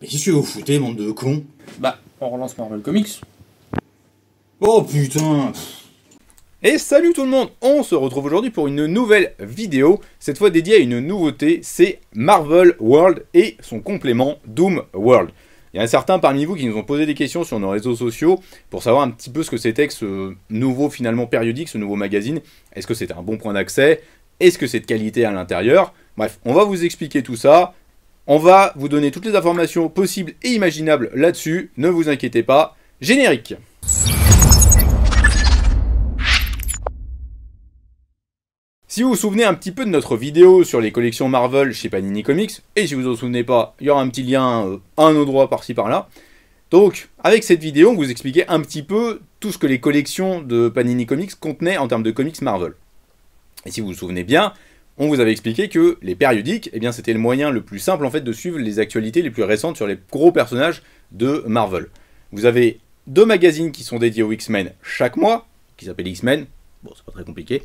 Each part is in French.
Qu'est-ce que vous foutez, bande de cons? Bah, on relance Marvel Comics. Oh putain! Et salut tout le monde, on se retrouve aujourd'hui pour une nouvelle vidéo, cette fois dédiée à une nouveauté, c'est Marvel World et son complément Doom World. Il y en a certains parmi vous qui nous ont posé des questions sur nos réseaux sociaux pour savoir un petit peu ce que c'était que ce nouveau finalement périodique, ce nouveau magazine. Est-ce que c'était un bon point d'accès? Est-ce que c'est de qualité à l'intérieur? Bref, on va vous expliquer tout ça. On va vous donner toutes les informations possibles et imaginables là-dessus, ne vous inquiétez pas. Générique! Si vous vous souvenez un petit peu de notre vidéo sur les collections Marvel chez Panini Comics, et si vous vous en souvenez pas, il y aura un petit lien à un endroit par-ci par-là. Donc, avec cette vidéo, on vous expliquait un petit peu tout ce que les collections de Panini Comics contenaient en termes de comics Marvel. Et si vous vous souvenez bien, on vous avait expliqué que les périodiques, eh bien, c'était le moyen le plus simple en fait de suivre les actualités les plus récentes sur les gros personnages de Marvel. Vous avez 2 magazines qui sont dédiés aux X-Men chaque mois, qui s'appellent X-Men, bon c'est pas très compliqué.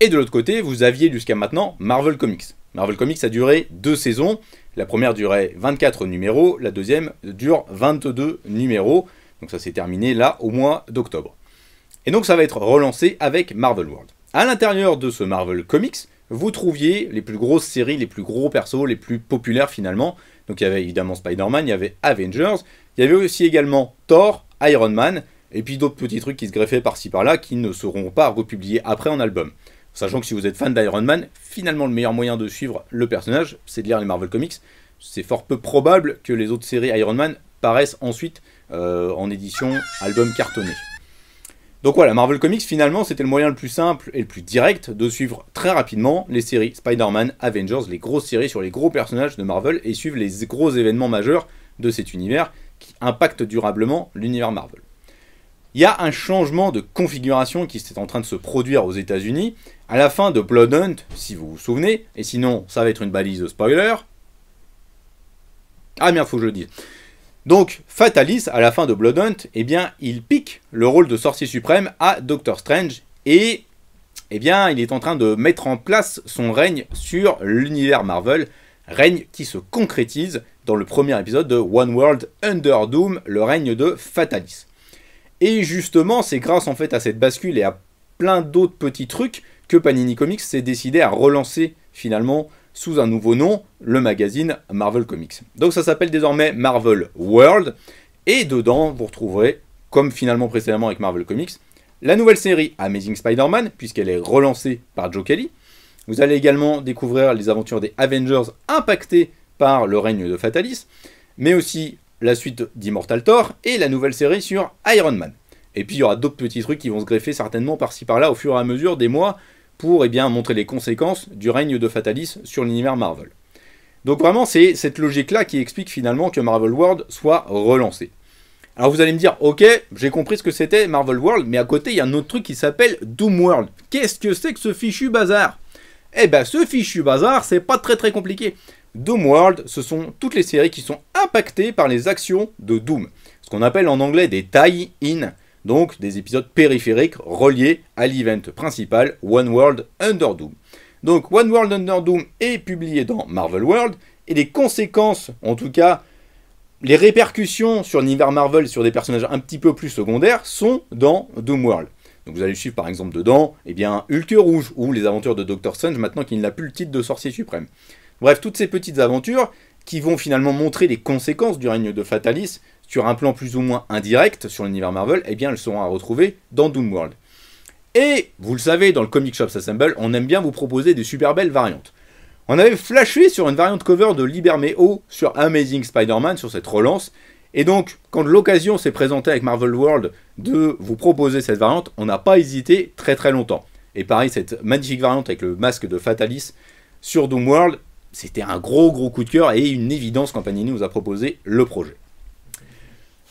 Et de l'autre côté, vous aviez jusqu'à maintenant Marvel Comics. Marvel Comics a duré 2 saisons. La première durait 24 numéros, la deuxième dure 22 numéros. Donc ça s'est terminé là au mois d'octobre. Et donc ça va être relancé avec Marvel World. À l'intérieur de ce Marvel Comics, vous trouviez les plus grosses séries, les plus gros persos, les plus populaires finalement. Donc il y avait évidemment Spider-Man, il y avait Avengers, il y avait aussi également Thor, Iron Man, et puis d'autres petits trucs qui se greffaient par-ci par-là qui ne seront pas republiés après en album. Sachant que si vous êtes fan d'Iron Man, finalement le meilleur moyen de suivre le personnage, c'est de lire les Marvel Comics. C'est fort peu probable que les autres séries Iron Man paraissent ensuite en édition album cartonné. Donc voilà, Marvel Comics finalement c'était le moyen le plus simple et le plus direct de suivre très rapidement les séries Spider-Man, Avengers, les grosses séries sur les gros personnages de Marvel et suivre les gros événements majeurs de cet univers qui impactent durablement l'univers Marvel. Il y a un changement de configuration qui est en train de se produire aux États-Unis à la fin de Blood Hunt, si vous vous souvenez, et sinon ça va être une balise de spoiler. Ah merde, faut que je le dise. Donc Fatalis, à la fin de Blood Hunt, eh bien il pique le rôle de sorcier suprême à Doctor Strange et eh bien il est en train de mettre en place son règne sur l'univers Marvel, règne qui se concrétise dans le premier épisode de One World Under Doom, le règne de Fatalis. Et justement, c'est grâce en fait à cette bascule et à plein d'autres petits trucs que Panini Comics s'est décidé à relancer finalement sous un nouveau nom, le magazine Marvel Comics. Donc ça s'appelle désormais Marvel World, et dedans vous retrouverez, comme finalement précédemment avec Marvel Comics, la nouvelle série Amazing Spider-Man, puisqu'elle est relancée par Joe Kelly. Vous allez également découvrir les aventures des Avengers impactés par le règne de Fatalis, mais aussi la suite d'Immortal Thor et la nouvelle série sur Iron Man. Et puis il y aura d'autres petits trucs qui vont se greffer certainement par-ci par-là au fur et à mesure des mois pour montrer les conséquences du règne de Fatalis sur l'univers Marvel. Donc vraiment c'est cette logique-là qui explique finalement que Marvel World soit relancé. Alors vous allez me dire, ok, j'ai compris ce que c'était Marvel World, mais à côté il y a un autre truc qui s'appelle Doom World. Qu'est-ce que c'est que ce fichu bazar? Eh ben ce fichu bazar, c'est pas très compliqué. Doom World, ce sont toutes les séries qui sont impactées par les actions de Doom. Ce qu'on appelle en anglais des tie-in, donc des épisodes périphériques reliés à l'event principal One World Under Doom. Donc One World Under Doom est publié dans Marvel World, et les conséquences, en tout cas, les répercussions sur l'univers Marvel et sur des personnages un petit peu plus secondaires sont dans Doom World. Donc vous allez suivre par exemple dedans, eh bien, Hulk Rouge, ou les aventures de Doctor Strange maintenant qu'il n'a plus le titre de sorcier suprême. Bref, toutes ces petites aventures qui vont finalement montrer les conséquences du règne de Fatalis sur un plan plus ou moins indirect sur l'univers Marvel, eh bien elles seront à retrouver dans Doom World. Et, vous le savez, dans le Comic Shop Assemble, on aime bien vous proposer des super belles variantes. On avait flashé sur une variante cover de Libermeo sur Amazing Spider-Man, sur cette relance, et donc, quand l'occasion s'est présentée avec Marvel World de vous proposer cette variante, on n'a pas hésité très longtemps. Et pareil, cette magnifique variante avec le masque de Fatalis sur Doom World, c'était un gros coup de cœur et une évidence quand Panini nous a proposé le projet.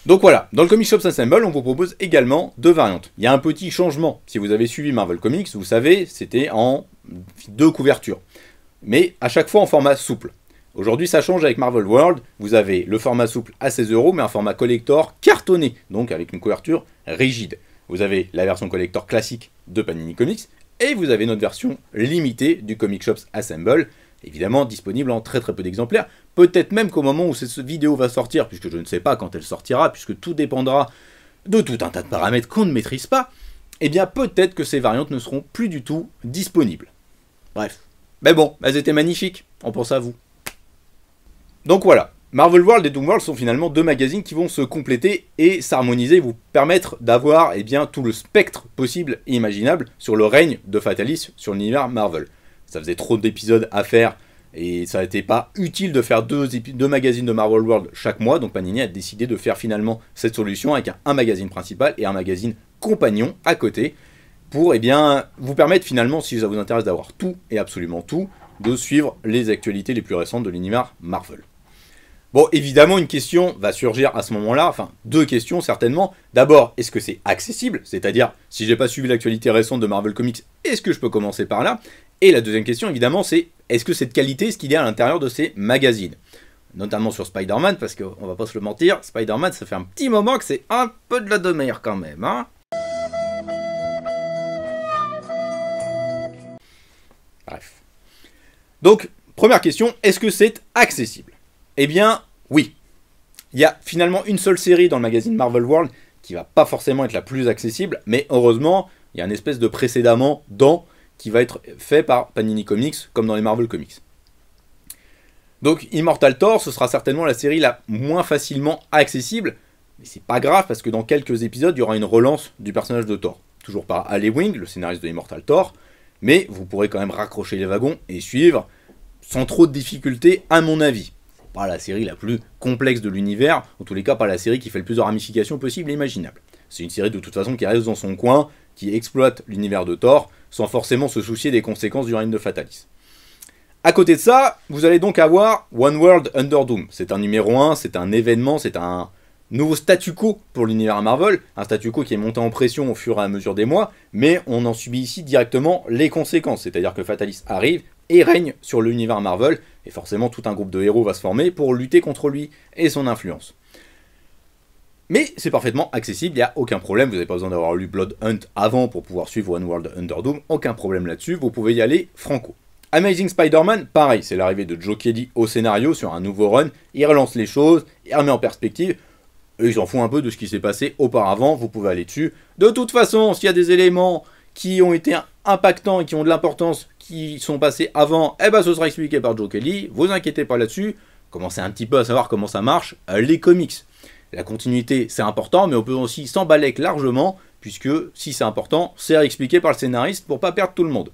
Donc voilà, dans le Comic Shop Assemble, on vous propose également 2 variantes. Il y a un petit changement. Si vous avez suivi Marvel Comics, vous savez, c'était en 2 couvertures. Mais à chaque fois en format souple. Aujourd'hui, ça change avec Marvel World. Vous avez le format souple à 16 €, mais un format collector cartonné, donc avec une couverture rigide. Vous avez la version collector classique de Panini Comics, et vous avez notre version limitée du Comic Shops Assemble, évidemment disponible en très peu d'exemplaires. Peut-être même qu'au moment où cette vidéo va sortir, puisque je ne sais pas quand elle sortira, puisque tout dépendra de tout un tas de paramètres qu'on ne maîtrise pas, eh bien peut-être que ces variantes ne seront plus du tout disponibles. Bref. Mais bon, elles étaient magnifiques, on pense à vous. Donc voilà, Marvel World et Doom World sont finalement deux magazines qui vont se compléter et s'harmoniser, vous permettre d'avoir eh bien, tout le spectre possible et imaginable sur le règne de Fatalis sur l'univers Marvel. Ça faisait trop d'épisodes à faire et ça n'était pas utile de faire deux magazines de Marvel World chaque mois, donc Panini a décidé de faire finalement cette solution avec un magazine principal et un magazine compagnon à côté, pour eh bien, vous permettre finalement, si ça vous intéresse d'avoir tout et absolument tout, de suivre les actualités les plus récentes de l'univers Marvel. Bon, évidemment, une question va surgir à ce moment-là, enfin, deux questions certainement. D'abord, est-ce que c'est accessible? C'est-à-dire, si j'ai pas suivi l'actualité récente de Marvel Comics, est-ce que je peux commencer par là? Et la deuxième question, évidemment, c'est est-ce que cette qualité, ce qu'il y a à l'intérieur de ces magazines? Notamment sur Spider-Man, parce qu'on va pas se le mentir, Spider-Man, ça fait un petit moment que c'est un peu de la demeure quand même, hein. Bref. Donc, première question, est-ce que c'est accessible? Eh bien, oui. Il y a finalement une seule série dans le magazine Marvel World qui va pas forcément être la plus accessible, mais heureusement, il y a une espèce de précédemment dans qui va être fait par Panini Comics, comme dans les Marvel Comics. Donc, Immortal Thor, ce sera certainement la série la moins facilement accessible, mais c'est pas grave parce que dans quelques épisodes, il y aura une relance du personnage de Thor. Toujours par Ali Wing, le scénariste de Immortal Thor, mais vous pourrez quand même raccrocher les wagons et suivre sans trop de difficultés, à mon avis. C'est pas la série la plus complexe de l'univers, en tous les cas pas la série qui fait le plus de ramifications possibles et imaginables. C'est une série de toute façon qui reste dans son coin, qui exploite l'univers de Thor, sans forcément se soucier des conséquences du règne de Fatalis. A côté de ça, vous allez donc avoir One World Under Doom. C'est un numéro 1, c'est un événement, c'est un nouveau statu quo pour l'univers Marvel, un statu quo qui est monté en pression au fur et à mesure des mois, mais on en subit ici directement les conséquences, c'est-à-dire que Fatalis arrive et règne sur l'univers Marvel, et forcément tout un groupe de héros va se former pour lutter contre lui et son influence. Mais c'est parfaitement accessible, il n'y a aucun problème, vous n'avez pas besoin d'avoir lu Blood Hunt avant pour pouvoir suivre One World Under Doom, aucun problème là-dessus, vous pouvez y aller franco. Amazing Spider-Man, pareil, c'est l'arrivée de Joe Kelly au scénario sur un nouveau run, il relance les choses, il remet en perspective, et ils s'en foutent un peu de ce qui s'est passé auparavant, vous pouvez aller dessus. De toute façon, s'il y a des éléments qui ont été impactants et qui ont de l'importance, qui sont passés avant, eh ben ce sera expliqué par Joe Kelly, vous inquiétez pas là-dessus, commencez un petit peu à savoir comment ça marche, les comics. La continuité, c'est important, mais on peut aussi s'emballer largement, puisque si c'est important, c'est expliqué par le scénariste pour pas perdre tout le monde.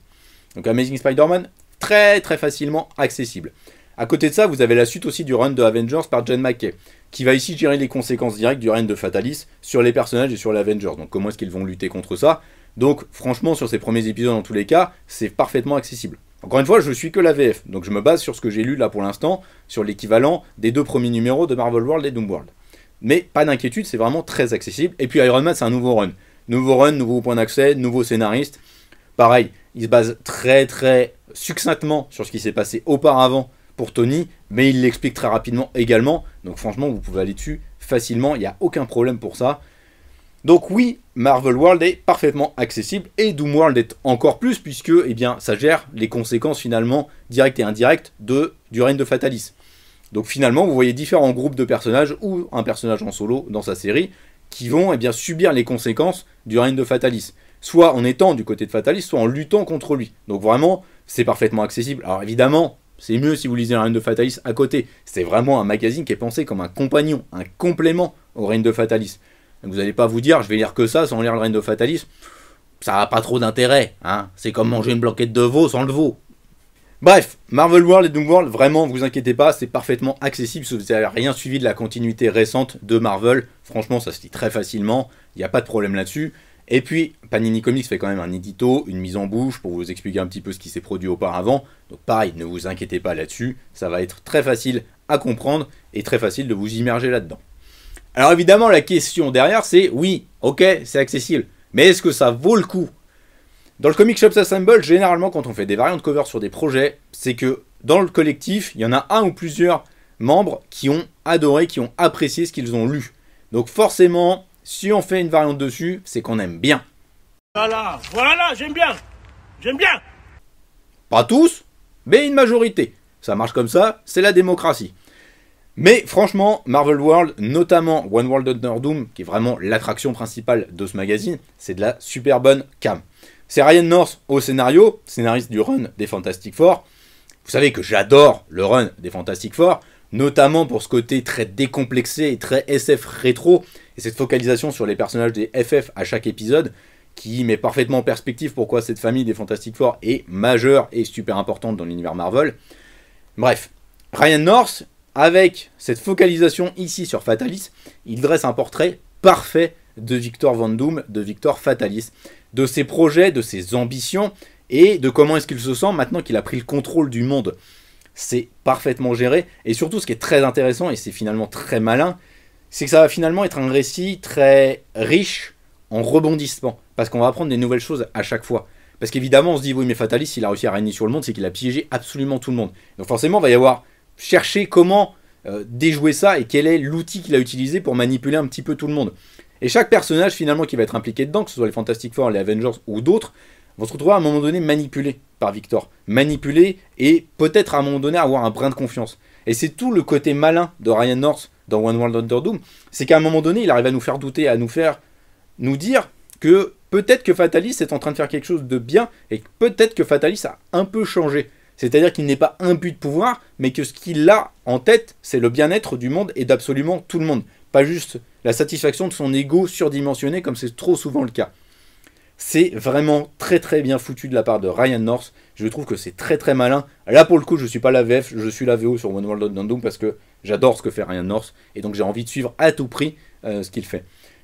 Donc Amazing Spider-Man, très facilement accessible. À côté de ça, vous avez la suite aussi du run de Avengers par Jen McKay, qui va ici gérer les conséquences directes du règne de Fatalis sur les personnages et sur les Avengers. Donc comment est-ce qu'ils vont lutter contre ça? Donc franchement, sur ces premiers épisodes, dans tous les cas, c'est parfaitement accessible. Encore une fois, je suis que la VF, donc je me base sur ce que j'ai lu là pour l'instant, sur l'équivalent des deux premiers numéros de Marvel World et Doom World. Mais pas d'inquiétude, c'est vraiment très accessible. Et puis Iron Man, c'est un nouveau run. Nouveau run, nouveau point d'accès, nouveau scénariste. Pareil, il se base très succinctement sur ce qui s'est passé auparavant pour Tony, mais il l'explique très rapidement également. Donc franchement, vous pouvez aller dessus facilement, il n'y a aucun problème pour ça. Donc oui, Marvel World est parfaitement accessible, et Doom World est encore plus, puisque eh bien, ça gère les conséquences finalement directes et indirectes du règne de Fatalis. Donc finalement, vous voyez différents groupes de personnages, ou un personnage en solo dans sa série, qui vont eh bien, subir les conséquences du règne de Fatalis. Soit en étant du côté de Fatalis, soit en luttant contre lui. Donc vraiment, c'est parfaitement accessible. Alors évidemment, c'est mieux si vous lisez le règne de Fatalis à côté. C'est vraiment un magazine qui est pensé comme un compagnon, un complément au règne de Fatalis. Donc vous n'allez pas vous dire, je vais lire que ça sans lire le règne de Fatalis. Ça n'a pas trop d'intérêt, hein. C'est comme manger une blanquette de veau sans le veau. Bref, Marvel World et Doom World, vraiment, vous inquiétez pas, c'est parfaitement accessible si vous n'avez rien suivi de la continuité récente de Marvel. Franchement, ça se lit très facilement, il n'y a pas de problème là-dessus. Et puis, Panini Comics fait quand même un édito, une mise en bouche pour vous expliquer un petit peu ce qui s'est produit auparavant. Donc pareil, ne vous inquiétez pas là-dessus, ça va être très facile à comprendre et très facile de vous immerger là-dedans. Alors évidemment, la question derrière, c'est oui, ok, c'est accessible, mais est-ce que ça vaut le coup? Dans le Comic Shops Assemble, généralement, quand on fait des variantes cover sur des projets, c'est que dans le collectif, il y en a un ou plusieurs membres qui ont adoré, qui ont apprécié ce qu'ils ont lu. Donc forcément, si on fait une variante dessus, c'est qu'on aime bien. Voilà, j'aime bien. J'aime bien. Pas tous, mais une majorité. Ça marche comme ça, c'est la démocratie. Mais franchement, Marvel World, notamment One World Under Doom, qui est vraiment l'attraction principale de ce magazine, c'est de la super bonne cam. C'est Ryan North au scénario, scénariste du run des Fantastic Four. Vous savez que j'adore le run des Fantastic Four, notamment pour ce côté très décomplexé et très SF rétro, et cette focalisation sur les personnages des FF à chaque épisode, qui met parfaitement en perspective pourquoi cette famille des Fantastic Four est majeure et super importante dans l'univers Marvel. Bref, Ryan North, avec cette focalisation ici sur Fatalis, il dresse un portrait parfait de Victor Von Doom, de Victor Fatalis, de ses projets, de ses ambitions, et de comment est-ce qu'il se sent maintenant qu'il a pris le contrôle du monde. C'est parfaitement géré, et surtout ce qui est très intéressant, et c'est finalement très malin, c'est que ça va finalement être un récit très riche en rebondissements, parce qu'on va apprendre des nouvelles choses à chaque fois. Parce qu'évidemment, on se dit, oui, mais Fatalis, s'il a réussi à régner sur le monde, c'est qu'il a piégé absolument tout le monde. Donc forcément, il va y avoir chercher comment déjouer ça, et quel est l'outil qu'il a utilisé pour manipuler un petit peu tout le monde. Et chaque personnage, finalement, qui va être impliqué dedans, que ce soit les Fantastic Four, les Avengers ou d'autres, vont se retrouver à un moment donné manipulés par Victor. Manipulés, et peut-être à un moment donné avoir un brin de confiance. Et c'est tout le côté malin de Ryan North dans One World Under Doom, c'est qu'à un moment donné, il arrive à nous faire douter, à nous dire que peut-être que Fatalis est en train de faire quelque chose de bien, et que peut-être que Fatalis a un peu changé. C'est-à-dire qu'il n'est pas imbu de pouvoir, mais que ce qu'il a en tête, c'est le bien-être du monde et d'absolument tout le monde. Pas juste la satisfaction de son ego surdimensionné, comme c'est trop souvent le cas. C'est vraiment très très bien foutu de la part de Ryan North. Je trouve que c'est très très malin. Là pour le coup, je suis pas la VF, je suis la VO sur One World Under Doom parce que j'adore ce que fait Ryan North. Et donc j'ai envie de suivre à tout prix ce qu'il fait.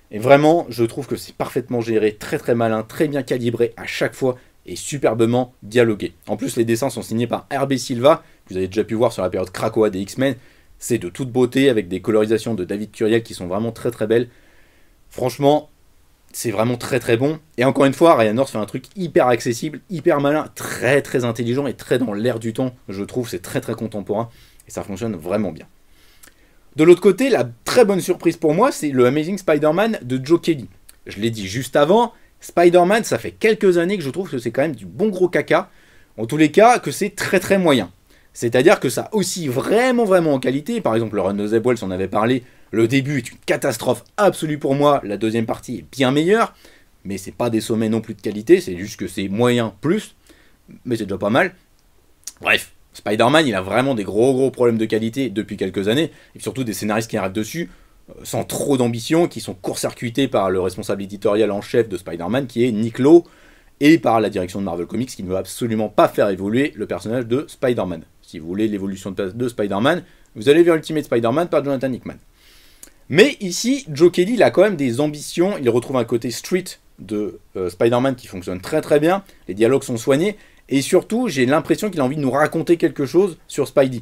Et vraiment, je trouve que c'est parfaitement géré, très très malin, très bien calibré à chaque fois et superbement dialogué. En plus, les dessins sont signés par Hervé Silva, que vous avez déjà pu voir sur la période Krakoa des X-Men. C'est de toute beauté, avec des colorisations de David Curiel qui sont vraiment très très belles. Franchement, c'est vraiment très très bon. Et encore une fois, Ryan North fait un truc hyper accessible, hyper malin, très très intelligent et très dans l'air du temps. Je trouve c'est très très contemporain et ça fonctionne vraiment bien. De l'autre côté, la très bonne surprise pour moi, c'est le Amazing Spider-Man de Joe Kelly. Je l'ai dit juste avant, Spider-Man, ça fait quelques années que je trouve que c'est quand même du bon gros caca. En tous les cas, que c'est très très moyen. C'est-à-dire que ça oscille vraiment vraiment en qualité. Par exemple, le run de Zeb Wells, on avait parlé. Le début est une catastrophe absolue pour moi. La deuxième partie est bien meilleure. Mais c'est pas des sommets non plus de qualité. C'est juste que c'est moyen plus. Mais c'est déjà pas mal. Bref, Spider-Man, il a vraiment des gros problèmes de qualité depuis quelques années. Et surtout des scénaristes qui arrivent dessus sans trop d'ambition, qui sont court-circuités par le responsable éditorial en chef de Spider-Man, qui est Nick Lowe, et par la direction de Marvel Comics, qui ne veut absolument pas faire évoluer le personnage de Spider-Man. Si vous voulez l'évolution de Spider-Man, vous allez vers Ultimate Spider-Man par Jonathan Hickman. Mais ici, Joe Kelly, il a quand même des ambitions, il retrouve un côté street de Spider-Man qui fonctionne très très bien, les dialogues sont soignés, et surtout, j'ai l'impression qu'il a envie de nous raconter quelque chose sur Spidey.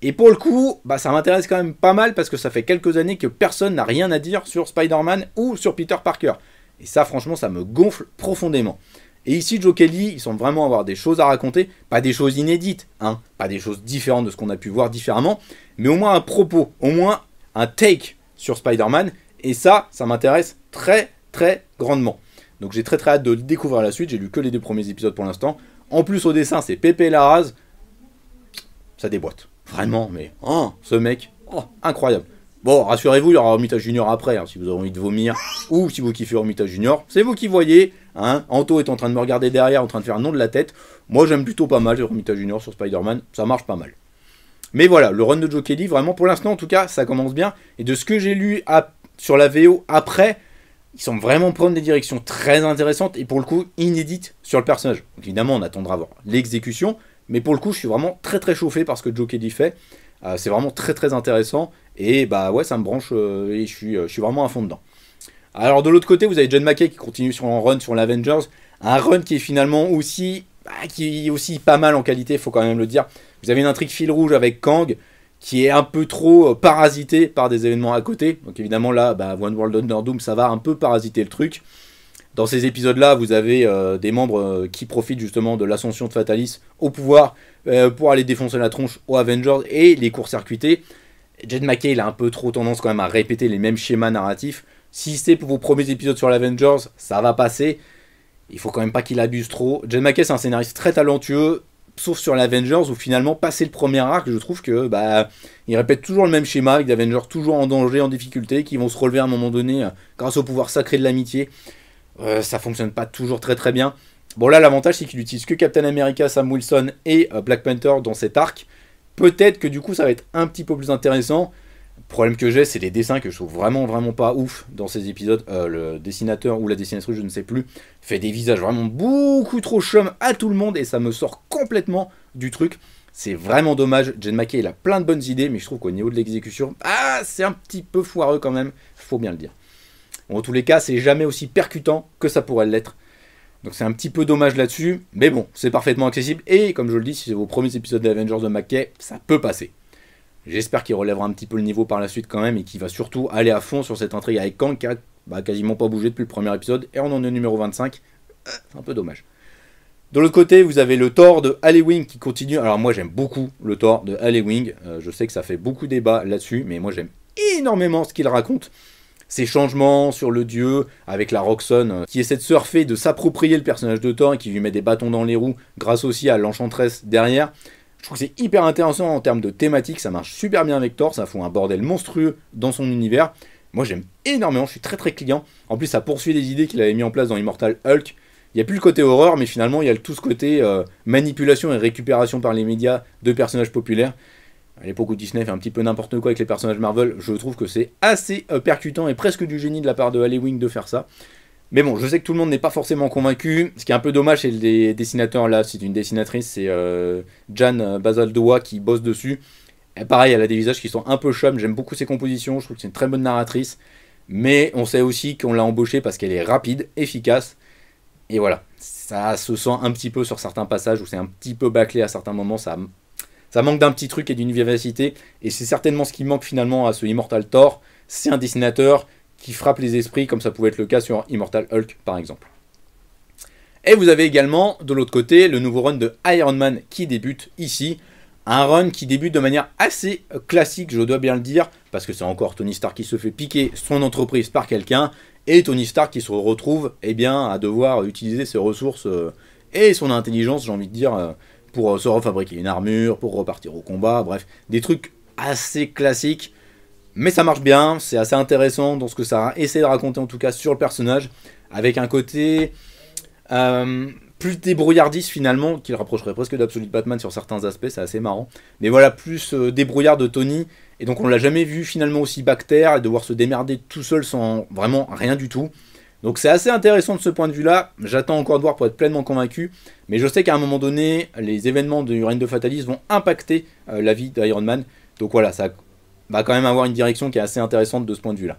Et pour le coup, bah, ça m'intéresse quand même pas mal, parce que ça fait quelques années que personne n'a rien à dire sur Spider-Man ou sur Peter Parker. Et ça, franchement, ça me gonfle profondément. Et ici, Joe Kelly, il semble vraiment avoir des choses à raconter, pas des choses inédites, hein, pas des choses différentes de ce qu'on a pu voir différemment, mais au moins un propos, au moins un take sur Spider-Man, et ça m'intéresse très très grandement. Donc j'ai très très hâte de découvrir la suite, j'ai lu que les 2 premiers épisodes pour l'instant. En plus au dessin, c'est Pepe Larraz, ça déboîte, vraiment, mais ce mec, incroyable. Bon, rassurez-vous, il y aura Romita Junior après, hein, si vous avez envie de vomir, ou si vous kiffez Romita Junior, c'est vous qui voyez. Hein. Anto est en train de me regarder derrière, en train de faire un nom de la tête. Moi, j'aime plutôt pas mal Romita Junior sur Spider-Man, ça marche pas mal. Mais voilà, le run de Joe Kelly, vraiment, pour l'instant, en tout cas, ça commence bien. Et de ce que j'ai lu sur la VO après, ils semblent vraiment prendre des directions très intéressantes et pour le coup, inédites sur le personnage. Donc évidemment, on attendra voir l'exécution, mais pour le coup, je suis vraiment très très chauffé par ce que Joe Kelly fait. C'est vraiment très très intéressant. Et bah ouais, ça me branche et je suis vraiment à fond dedans. Alors de l'autre côté, vous avez John McKay qui continue sur un run sur l'Avengers. Un run qui est finalement aussi, qui est aussi pas mal en qualité, il faut quand même le dire. Vous avez une intrigue fil rouge avec Kang qui est un peu trop parasité par des événements à côté. Donc évidemment là, One World Under Doom, ça va un peu parasiter le truc. Dans ces épisodes-là, vous avez des membres qui profitent justement de l'ascension de Fatalis au pouvoir pour aller défoncer la tronche aux Avengers et les court-circuiter. Jed McKay, il a un peu trop tendance quand même à répéter les mêmes schémas narratifs. Si c'est pour vos premiers épisodes sur l'Avengers, ça va passer. il faut quand même pas qu'il abuse trop. Jed MacKay, c'est un scénariste très talentueux, sauf sur l'Avengers, où finalement, passé le premier arc, je trouve que il répète toujours le même schéma, avec des Avengers toujours en danger, en difficulté, qui vont se relever à un moment donné, grâce au pouvoir sacré de l'amitié. Ça fonctionne pas toujours très très bien. Bon là, l'avantage, c'est qu'il utilise que Captain America, Sam Wilson et Black Panther dans cet arc. Peut-être que du coup, ça va être un petit peu plus intéressant. Le problème que j'ai, c'est les dessins que je trouve vraiment pas ouf dans ces épisodes. Le dessinateur ou la dessinatrice, je ne sais plus, fait des visages vraiment beaucoup trop chum à tout le monde et ça me sort complètement du truc. C'est vraiment dommage. Jed MacKay, il a plein de bonnes idées, mais je trouve qu'au niveau de l'exécution, c'est un petit peu foireux quand même, faut bien le dire. Bon, en tous les cas, c'est jamais aussi percutant que ça pourrait l'être. Donc c'est un petit peu dommage là-dessus, mais bon, c'est parfaitement accessible. Et comme je le dis, si c'est vos premiers épisodes d'Avengers de MacKay, ça peut passer. J'espère qu'il relèvera un petit peu le niveau par la suite quand même, et qu'il va surtout aller à fond sur cette intrigue avec Kang, qui a quasiment pas bougé depuis le premier épisode, et on en est au numéro 25. C'est un peu dommage. De l'autre côté, vous avez le Thor de Al Ewing qui continue. Alors moi j'aime beaucoup le Thor de Al Ewing, je sais que ça fait beaucoup débat là-dessus, mais moi j'aime énormément ce qu'il raconte. Ces changements sur le dieu, avec la Roxxon, qui essaie de surfer, de s'approprier le personnage de Thor, et qui lui met des bâtons dans les roues, grâce aussi à l'Enchantress derrière. Je trouve que c'est hyper intéressant en termes de thématique, ça marche super bien avec Thor, ça fout un bordel monstrueux dans son univers. Moi j'aime énormément, je suis très client. En plus ça poursuit des idées qu'il avait mis en place dans Immortal Hulk. Il n'y a plus le côté horreur, mais finalement il y a tout ce côté manipulation et récupération par les médias de personnages populaires. À l'époque où Disney fait un petit peu n'importe quoi avec les personnages Marvel, je trouve que c'est assez percutant et presque du génie de la part de Al Ewing de faire ça. Mais bon, je sais que tout le monde n'est pas forcément convaincu. Ce qui est un peu dommage, c'est les dessinateurs là. C'est une dessinatrice, c'est Jan Bazaldoa qui bosse dessus. Et pareil, elle a des visages qui sont un peu chum. J'aime beaucoup ses compositions. Je trouve que c'est une très bonne narratrice. Mais on sait aussi qu'on l'a embauchée parce qu'elle est rapide, efficace. Et voilà, ça se sent un petit peu sur certains passages où c'est un petit peu bâclé à certains moments. Ça manque d'un petit truc et d'une vivacité. Et c'est certainement ce qui manque finalement à ce Immortal Thor. C'est un dessinateur qui frappe les esprits, comme ça pouvait être le cas sur Immortal Hulk par exemple. Et vous avez également, de l'autre côté, le nouveau run de Iron Man qui débute ici. Un run qui débute de manière assez classique, je dois bien le dire, parce que c'est encore Tony Stark qui se fait piquer son entreprise par quelqu'un, et Tony Stark qui se retrouve à devoir utiliser ses ressources et son intelligence, j'ai envie de dire, pour se refabriquer une armure, pour repartir au combat, bref, des trucs assez classiques. Mais ça marche bien, c'est assez intéressant dans ce que ça essaie de raconter en tout cas sur le personnage, avec un côté plus débrouillardiste finalement, qui le rapprocherait presque d'Absolute Batman sur certains aspects, c'est assez marrant. Mais voilà, plus débrouillard de Tony, et donc on l'a jamais vu finalement aussi bactère, et devoir se démerder tout seul sans vraiment rien du tout. Donc c'est assez intéressant de ce point de vue-là, j'attends encore de voir pour être pleinement convaincu, mais je sais qu'à un moment donné, les événements du règne de Fatalis vont impacter la vie d'Iron Man, donc voilà, ça va quand même avoir une direction qui est assez intéressante de ce point de vue-là.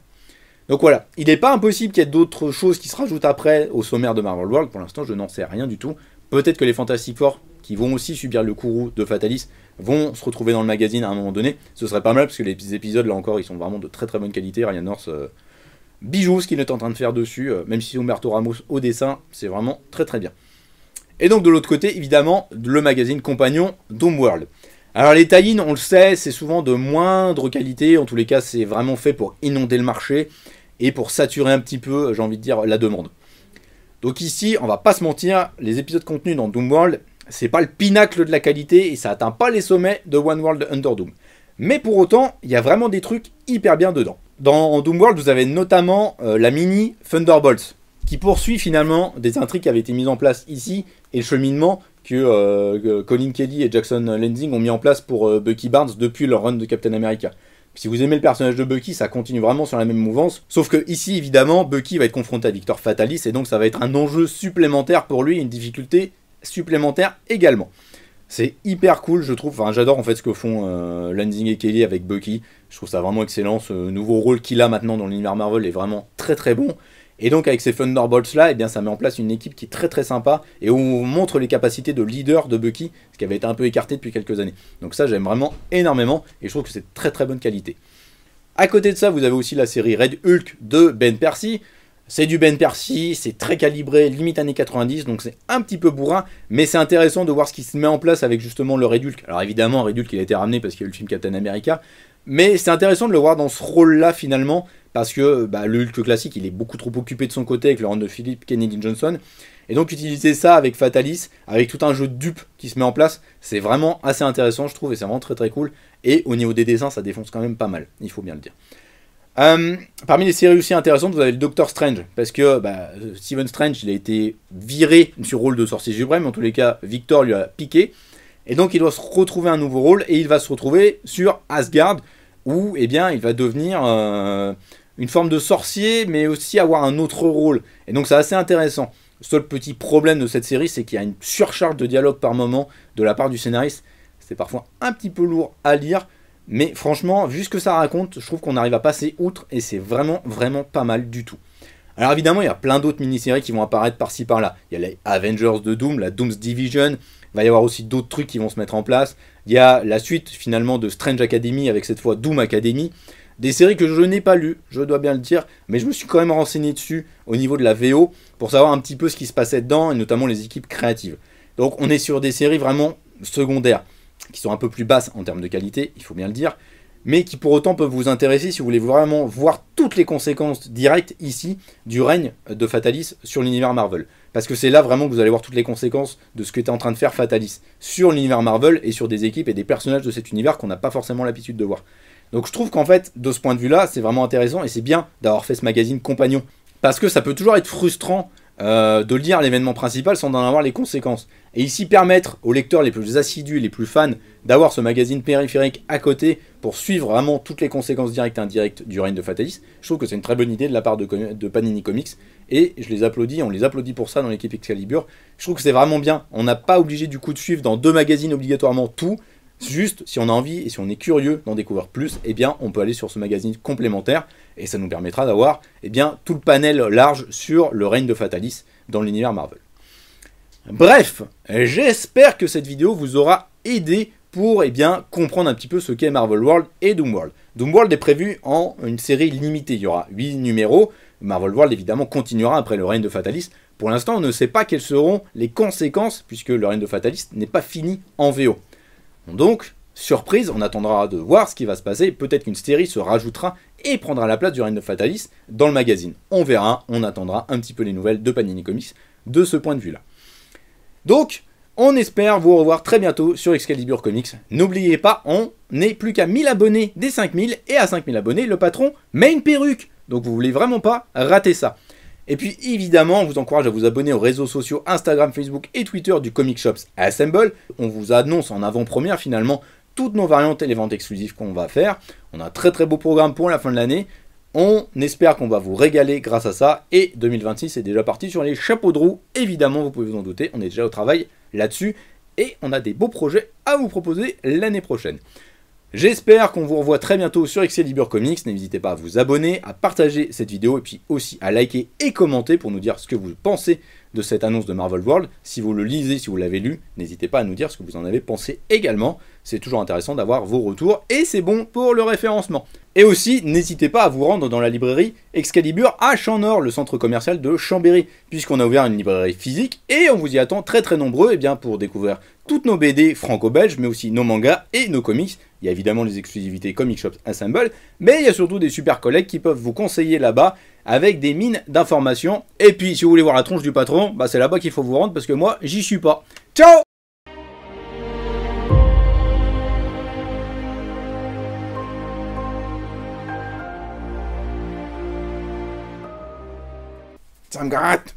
Donc voilà, il n'est pas impossible qu'il y ait d'autres choses qui se rajoutent après au sommaire de Marvel World, pour l'instant je n'en sais rien du tout. Peut-être que les Fantastic Four, qui vont aussi subir le courroux de Fatalis, vont se retrouver dans le magazine à un moment donné. Ce serait pas mal, parce que les épisodes, là encore, ils sont vraiment de très bonne qualité. Ryan North, bijou ce qu'il est en train de faire dessus, même si Humberto Ramos au dessin, c'est vraiment très bien. Et donc de l'autre côté, évidemment, le magazine compagnon Doomworld. Alors les tie-in, on le sait, c'est souvent de moindre qualité, en tous les cas c'est vraiment fait pour inonder le marché et pour saturer un petit peu, j'ai envie de dire, la demande. Donc ici, on va pas se mentir, les épisodes contenus dans Doomworld, c'est pas le pinacle de la qualité et ça atteint pas les sommets de One World Under Doom. Mais pour autant, il y a vraiment des trucs hyper bien dedans. Dans Doomworld, vous avez notamment la mini Thunderbolts, qui poursuit finalement des intrigues qui avaient été mises en place ici, et le cheminement que Colin Kelly et Jackson Lanzing ont mis en place pour Bucky Barnes depuis leur run de Captain America. Si vous aimez le personnage de Bucky, ça continue vraiment sur la même mouvance, sauf que ici, évidemment, Bucky va être confronté à Victor Fatalis, et donc ça va être un enjeu supplémentaire pour lui, une difficulté supplémentaire également. C'est hyper cool, je trouve, enfin j'adore en fait ce que font Lanzing et Kelly avec Bucky, je trouve ça vraiment excellent, ce nouveau rôle qu'il a maintenant dans l'univers Marvel est vraiment très bon. Et donc avec ces Thunderbolts là, eh bien, ça met en place une équipe qui est très sympa et où on montre les capacités de leader de Bucky, ce qui avait été un peu écarté depuis quelques années. Donc ça j'aime vraiment énormément et je trouve que c'est très bonne qualité. À côté de ça, vous avez aussi la série Red Hulk de Ben Percy. C'est du Ben Percy, c'est très calibré, limite années 90, donc c'est un petit peu bourrin, mais c'est intéressant de voir ce qui se met en place avec justement le Red Hulk. Alors évidemment, Red Hulk il a été ramené parce qu'il y a eu le film Captain America, mais c'est intéressant de le voir dans ce rôle-là finalement, parce que le Hulk classique, il est beaucoup trop occupé de son côté avec le run de Philip Kennedy Johnson, Et donc utiliser ça avec Fatalis, avec tout un jeu de dupes qui se met en place, c'est vraiment assez intéressant, je trouve, et c'est vraiment très très cool. Et au niveau des dessins, ça défonce quand même pas mal, il faut bien le dire. Parmi les séries aussi intéressantes, vous avez le Doctor Strange, parce que Stephen Strange, il a été viré sur rôle de sorcier suprême, en tous les cas, Victor lui a piqué, et donc il doit se retrouver un nouveau rôle, et il va se retrouver sur Asgard, où eh bien, il va devenir une forme de sorcier, mais aussi avoir un autre rôle, et donc c'est assez intéressant. Le seul petit problème de cette série, c'est qu'il y a une surcharge de dialogue par moment de la part du scénariste, c'est parfois un petit peu lourd à lire, mais franchement, vu ce que ça raconte, je trouve qu'on arrive à passer outre et c'est vraiment, vraiment pas mal du tout. Alors évidemment, il y a plein d'autres mini-séries qui vont apparaître par-ci par-là. Il y a les Avengers de Doom, la Doom's Division, il va y avoir aussi d'autres trucs qui vont se mettre en place. Il y a la suite finalement de Strange Academy avec cette fois Doom Academy. Des séries que je n'ai pas lues, je dois bien le dire, mais je me suis quand même renseigné dessus au niveau de la VO pour savoir un petit peu ce qui se passait dedans et notamment les équipes créatives. Donc on est sur des séries vraiment secondaires, qui sont un peu plus basses en termes de qualité, il faut bien le dire, mais qui pour autant peuvent vous intéresser si vous voulez vraiment voir toutes les conséquences directes ici du règne de Fatalis sur l'univers Marvel. Parce que c'est là vraiment que vous allez voir toutes les conséquences de ce qu'était en train de faire Fatalis sur l'univers Marvel et sur des équipes et des personnages de cet univers qu'on n'a pas forcément l'habitude de voir. Donc je trouve qu'en fait, de ce point de vue-là, c'est vraiment intéressant et c'est bien d'avoir fait ce magazine compagnon. Parce que ça peut toujours être frustrant de lire l'événement principal sans en avoir les conséquences. Et ici permettre aux lecteurs les plus assidus, les plus fans, d'avoir ce magazine périphérique à côté pour suivre vraiment toutes les conséquences directes et indirectes du règne de Fatalis, je trouve que c'est une très bonne idée de la part de Panini Comics. Et je les applaudis, on les applaudit pour ça dans l'équipe Excalibur. Je trouve que c'est vraiment bien. On n'a pas obligé du coup de suivre dans 2 magazines obligatoirement tout. Juste, si on a envie et si on est curieux d'en découvrir plus, eh bien, on peut aller sur ce magazine complémentaire et ça nous permettra d'avoir eh bien, tout le panel large sur le règne de Fatalis dans l'univers Marvel. Bref, j'espère que cette vidéo vous aura aidé pour eh bien, comprendre un petit peu ce qu'est Marvel World et Doom World. Doom World est prévu en une série limitée, il y aura 8 numéros. Marvel World évidemment continuera après le règne de Fatalis. Pour l'instant, on ne sait pas quelles seront les conséquences puisque le règne de Fatalis n'est pas fini en VO. Donc, surprise, on attendra de voir ce qui va se passer. Peut-être qu'une série se rajoutera et prendra la place du règne de Fatalis dans le magazine. On verra, on attendra un petit peu les nouvelles de Panini Comics de ce point de vue-là. Donc, on espère vous revoir très bientôt sur Excalibur Comics. N'oubliez pas, on n'est plus qu'à 1000 abonnés des 5000 et à 5000 abonnés, le patron met une perruque. Donc vous voulez vraiment pas rater ça. Et puis évidemment, on vous encourage à vous abonner aux réseaux sociaux Instagram, Facebook et Twitter du Comic Shops Assemble. On vous annonce en avant-première finalement toutes nos variantes et les ventes exclusives qu'on va faire. On a un très très beau programme pour la fin de l'année. On espère qu'on va vous régaler grâce à ça. Et 2026 est déjà parti sur les chapeaux de roue. Évidemment, vous pouvez vous en douter, on est déjà au travail là-dessus. Et on a des beaux projets à vous proposer l'année prochaine. J'espère qu'on vous revoit très bientôt sur Excalibur Comics. N'hésitez pas à vous abonner, à partager cette vidéo et puis aussi à liker et commenter pour nous dire ce que vous pensez de cette annonce de Marvel World. Si vous le lisez, si vous l'avez lu, n'hésitez pas à nous dire ce que vous en avez pensé également. C'est toujours intéressant d'avoir vos retours et c'est bon pour le référencement. Et aussi, n'hésitez pas à vous rendre dans la librairie Excalibur à Champ-Nord, le centre commercial de Chambéry, puisqu'on a ouvert une librairie physique et on vous y attend très très nombreux eh bien, pour découvrir toutes nos BD franco-belges, mais aussi nos mangas et nos comics. Il y a évidemment les exclusivités Comic Shops Assemble, mais il y a surtout des super collègues qui peuvent vous conseiller là-bas avec des mines d'informations. Et puis, si vous voulez voir la tronche du patron, bah, c'est là-bas qu'il faut vous rendre parce que moi, j'y suis pas. Ciao! Ça me gratte!